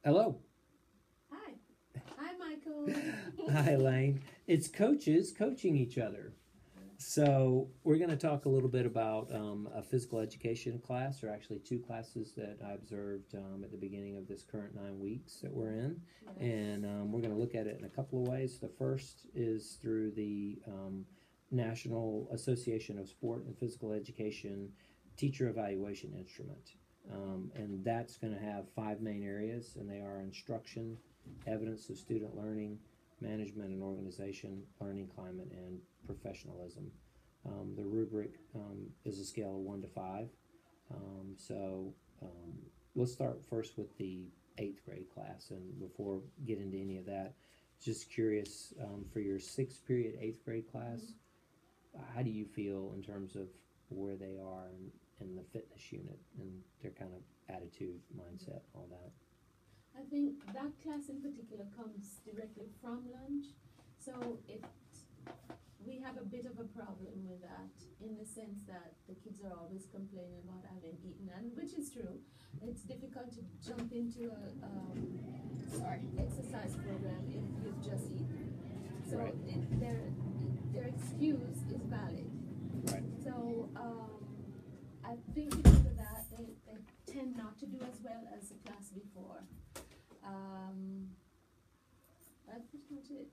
Hello. Hi. Hi, Michael. Hi, Elaine. It's coaches coaching each other. So, we're going to talk a little bit about a physical education class, or actually two classes that I observed at the beginning of this current 9 weeks that we're in. Yes. And we're going to look at it in a couple of ways. The first is through the National Association of Sport and Physical Education Teacher Evaluation Instrument. And that's going to have five main areas, and they are instruction, evidence of student learning, management and organization, learning climate, and professionalism. The rubric is a scale of 1 to 5. So let's start first with the eighth grade class. And before we get into any of that, just curious for your sixth period eighth grade class, how do you feel in terms of where they are in the fitness unit and their kind of attitude, mindset, all that? I think that class in particular comes directly from lunch, so we have a bit of a problem with that in the sense that the kids are always complaining about having eaten, and which is true. It's difficult to jump into a exercise program if you've just eaten. So Right. their excuse is valid. Right. So I think because of that, they tend not to do as well as the class before. That's pretty much it.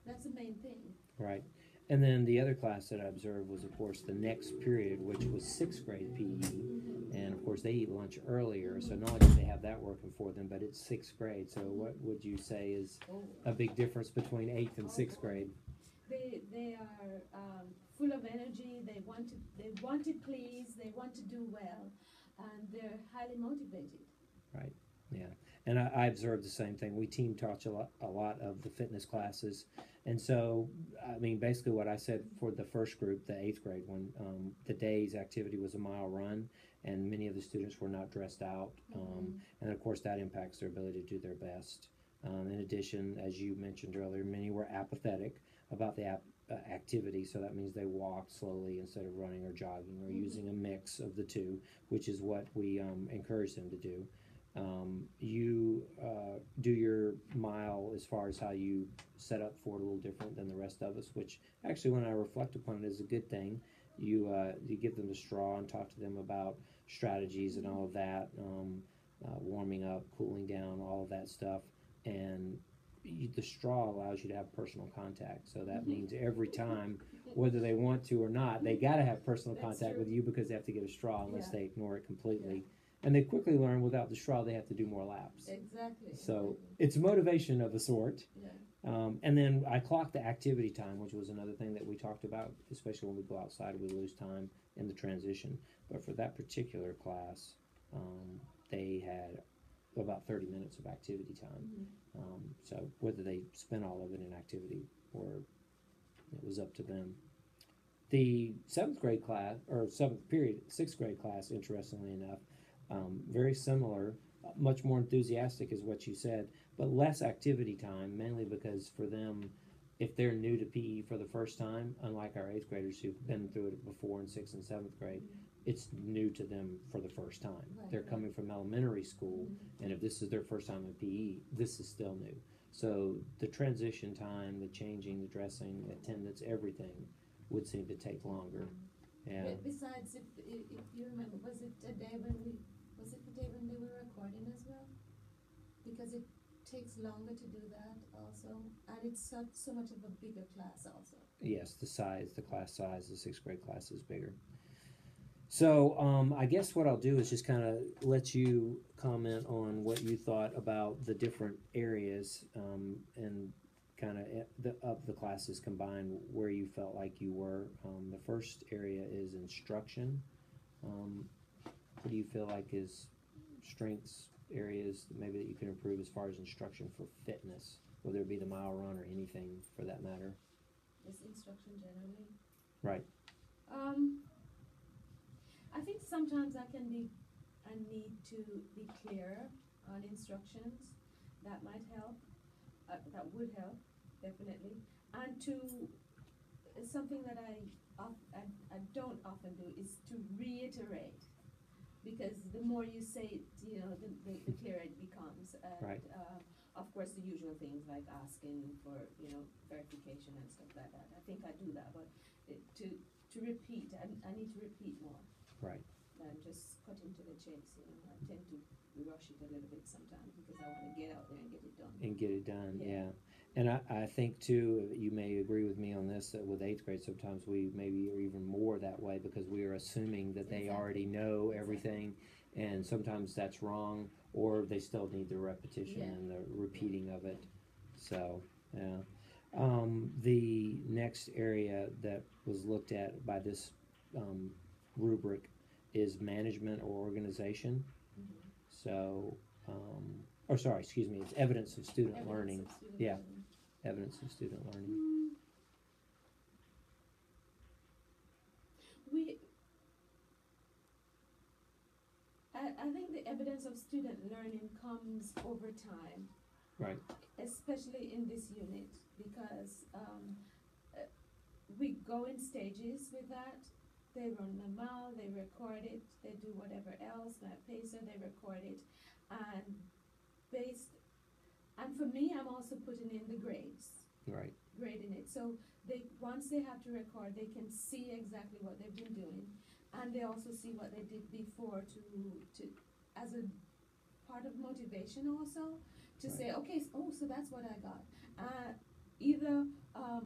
That's the main thing. Right. And then the other class that I observed was, of course, the next period, which was sixth grade PE. And of course, they eat lunch earlier, so not only do they have that working for them, but it's sixth grade. So, what would you say is a big difference between eighth and sixth grade? They are full of energy. They want to please. They want to do well, and they're highly motivated. Right. Yeah. And I observed the same thing. We team taught a lot of the fitness classes. And so, I mean, basically what I said for the first group, the eighth grade one, the day's activity was a mile run, and many of the students were not dressed out. And of course, that impacts their ability to do their best. In addition, as you mentioned earlier, many were apathetic about the activity, so that means they walked slowly instead of running or jogging or using a mix of the two, which is what we encourage them to do. You do your mile as far as how you set up for it a little different than the rest of us, which actually, when I reflect upon it, is a good thing. You give them the straw and talk to them about strategies and all of that, warming up, cooling down, all of that stuff, and the straw allows you to have personal contact. So that means every time, whether they want to or not, they got to have personal contact with you because they have to get a straw unless they ignore it completely. And they quickly learn without the straw they have to do more laps. Exactly. So it's motivation of a sort. And then I clocked the activity time, which was another thing that we talked about, especially when we go outside, we lose time in the transition. But for that particular class, they had about 30 minutes of activity time. So whether they spent all of it in activity or it was up to them. The seventh grade class, or seventh period, sixth grade class, interestingly enough, very similar, much more enthusiastic is what you said, but less activity time, mainly because for them, if they're new to PE for the first time, unlike our eighth graders who've been through it before in sixth and seventh grade, it's new to them for the first time. They're coming from elementary school, and if this is their first time in PE, this is still new. So the transition time, the changing, the dressing, attendance, everything would seem to take longer. Yeah. Besides, if you remember, was it the day when they were recording as well? Because it takes longer to do that also, and it's so much of a bigger class also. Yes, the class size, the sixth grade class is bigger. So I guess what I'll do is just kind of let you comment on what you thought about the different areas and kind of the classes combined, where you felt like you were. The first area is instruction. What do you feel like is strengths areas maybe that you can improve as far as instruction for fitness, whether it be the mile run or anything for that matter? This instruction generally. Right. I think sometimes I need to be clear on instructions. That might help. That would help, definitely. And something that I don't often do is to reiterate because the more you say it, you know, the clearer it becomes. And, Right. of course, the usual things like asking for, you know, verification and stuff like that. I think I do that, but to repeat, I need to repeat more. Right. Than just cutting to the chase, you know. I tend to rush it a little bit sometimes because I want to get out there and get it done. And get it done, Yeah. yeah. And I think too, you may agree with me on this, that with eighth grade, sometimes we maybe are even more that way because we are assuming that they already know everything, and sometimes that's wrong, or they still need the repetition and the repeating of it. So, yeah. The next area that was looked at by this rubric is management or organization. Mhm. So, or sorry, excuse me, it's evidence of student Evidence learning. of student Yeah. learning. Evidence of student learning. We, I think the evidence of student learning comes over time. Right. Especially in this unit, because we go in stages with that. They run them out, they record it, they do whatever else, like pacer, they record it, and for me, I'm also putting in the grades. Right. Grading it, so once they have to record, they can see exactly what they've been doing, and they also see what they did before to as a part of motivation also, to say, okay, so that's what I got. Either, I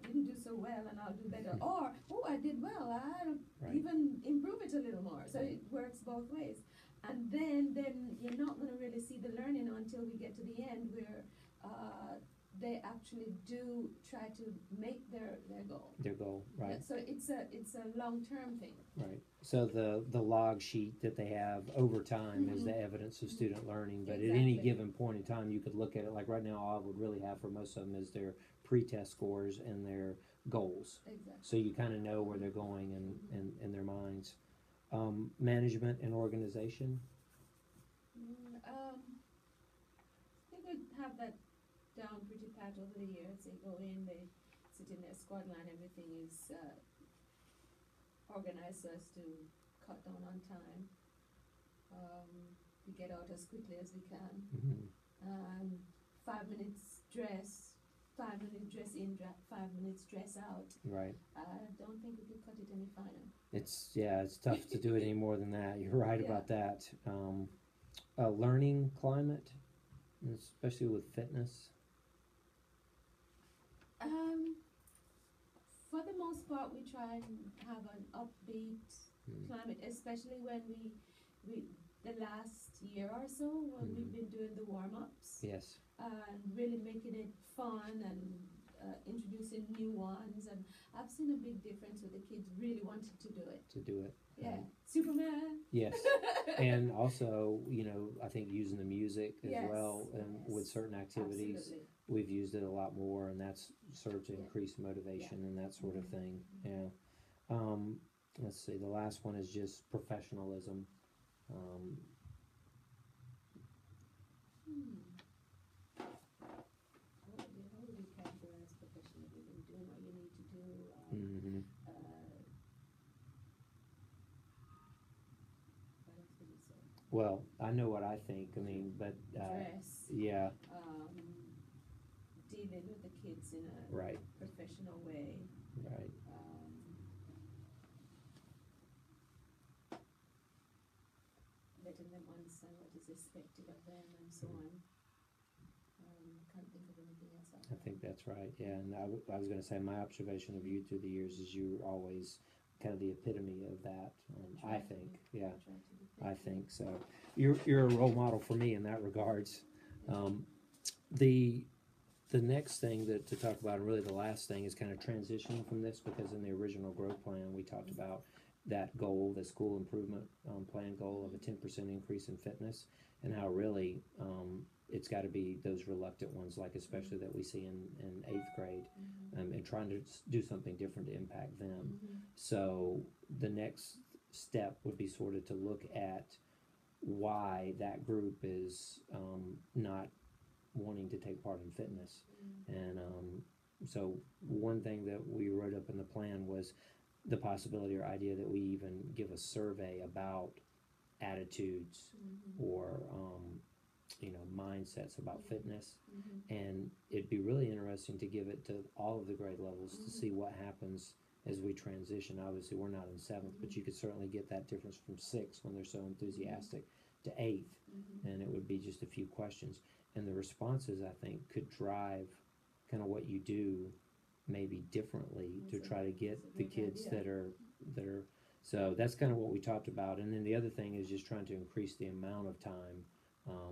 didn't do so well and I'll do better, or, I did well, I'll even improve it a little more. So it works both ways. And then you're not going to really see the learning until we get to the end where they actually do try to make their goal. Their goal, right. Yeah, so it's a long-term thing. Right. So the log sheet that they have over time is the evidence of student learning, but at any given point in time, you could look at it, like right now, all I would really have for most of them is their pre-test scores and their goals. Exactly. So you kind of know where they're going in their minds. Management and organization. I think we have that down pretty pat over the years. They go in, they sit in their squad line, everything is organized so as to cut down on time. We get out as quickly as we can. 5 minutes dress, 5 minutes dress in, 5 minutes dress out. Right. I don't think we could cut it any finer. It's tough to do it any more than that. You're right about that. Learning climate, especially with fitness. For the most part, we try and have an upbeat climate, especially when we the last year or so when we've been doing the warm-ups. Yes. And really making it fun and introducing new ones, and I've seen a big difference with the kids really wanting to do it. Yeah, Superman. Yes, and also, I think using the music as well, and with certain activities, absolutely. We've used it a lot more, and that's served to increase motivation and that sort of thing. Yeah. Let's see. The last one is just professionalism. How would you categorize professionalism? Doing what you need to do. Well, I know what I think. But dress. Yeah. Dealing with the kids in a professional way. Right. Letting them understand what is expected of them and so on. Can't think of anything else. I think that's right. Yeah, and I was going to say my observation of you through the years is you're always kind of the epitome of that. I think, yeah, I think so. You're a role model for me in that regards. The next thing to talk about, and really the last thing, is kind of transitioning from this, because in the original growth plan we talked about that goal, the school improvement plan goal of a 10% increase in fitness, and how really it's got to be those reluctant ones, like especially that we see in 8th grade, and trying to do something different to impact them. So the next step would be sort of to look at why that group is not wanting to take part in fitness. And so one thing that we wrote up in the plan was the possibility or idea that we even give a survey about attitudes or mindsets about fitness. And it'd be really interesting to give it to all of the grade levels to see what happens as we transition. Obviously, we're not in seventh, but you could certainly get that difference from sixth when they're so enthusiastic to eighth, and it would be just a few questions. And the responses, I think, could drive kind of what you do maybe differently to try to get the kids that are so that's kind of what we talked about. And then the other thing is just trying to increase the amount of time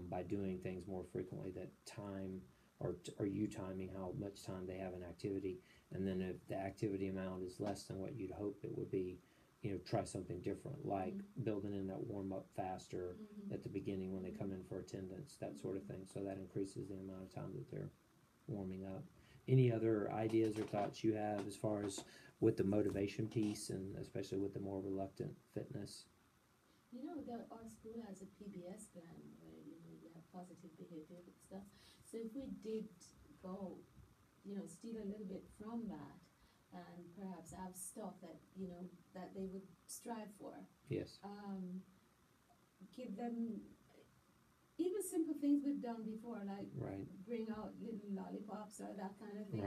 by doing things more frequently. That time, or you timing how much time they have an activity, and then if the activity amount is less than what you'd hope it would be, try something different, like building in that warm up faster at the beginning when they come in for attendance, that sort of thing. So that increases the amount of time that they're warming up. Any other ideas or thoughts you have as far as with the motivation piece, and especially with the more reluctant fitness? Our school has a PBS plan where you have positive behavior stuff. So if we did go, steal a little bit from that, and perhaps have stuff that that they would strive for. Yes. Give them even simple things we've done before, like bring out little lollipops or that kind of thing.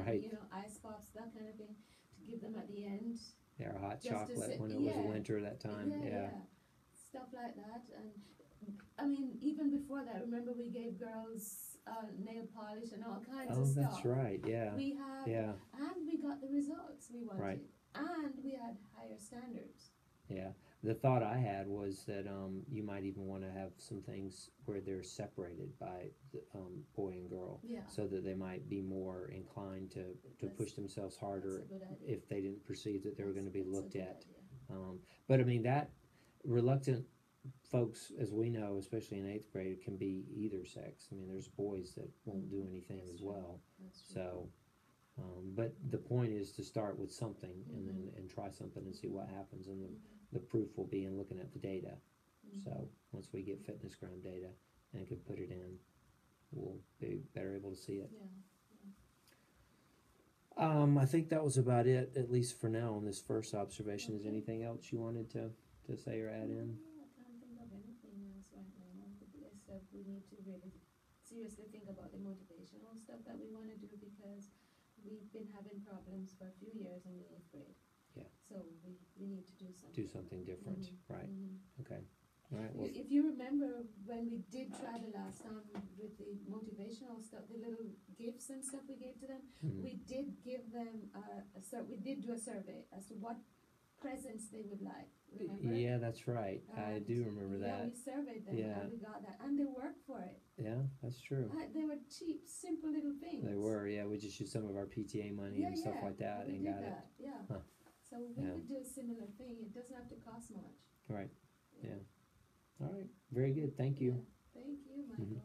Ice pops, that kind of thing, to give them at the end. Yeah, or hot chocolate when it was winter that time. Yeah. Stuff like that. And I mean, even before that, remember we gave girls nail polish and all kinds of stuff. Oh, that's right. Yeah. We had, and we got the results we wanted, and we had higher standards. Yeah. The thought I had was that you might even want to have some things where they're separated by the, boy and girl, so that they might be more inclined to push themselves harder if they didn't perceive that they were going to be looked at. But I mean, that reluctant folks, as we know, especially in eighth grade, can be either sex. I mean, there's boys that won't do anything as well. So, but the point is to start with something and try something and see what happens, and the proof will be in looking at the data. So once we get FitnessGram data and can put it in, we'll be better able to see it. I think that was about it, at least for now, on this first observation. Is anything else you wanted to say or add in? I can't think of anything else right now. Except we need to really seriously think about the motivational stuff that we want to do, because we've been having problems for a few years in the 8th grade. Yeah. So we need to do something. Do something different, right? Okay. All right. Well, if you remember when we did try the last time with the motivational stuff, the little gifts and stuff we gave to them, we did give them we did do a survey as to what presents they would like. Remember? Yeah, that's right. I do remember that. Yeah, we surveyed them and we got that, and they worked for it. Yeah, that's true. They were cheap, simple little things. They were. Yeah, we just used some of our PTA money and stuff like that and got it. Yeah. Huh. So we would do a similar thing. It doesn't have to cost much. Right. Yeah. All right. Very good. Thank you. Thank you, Michael.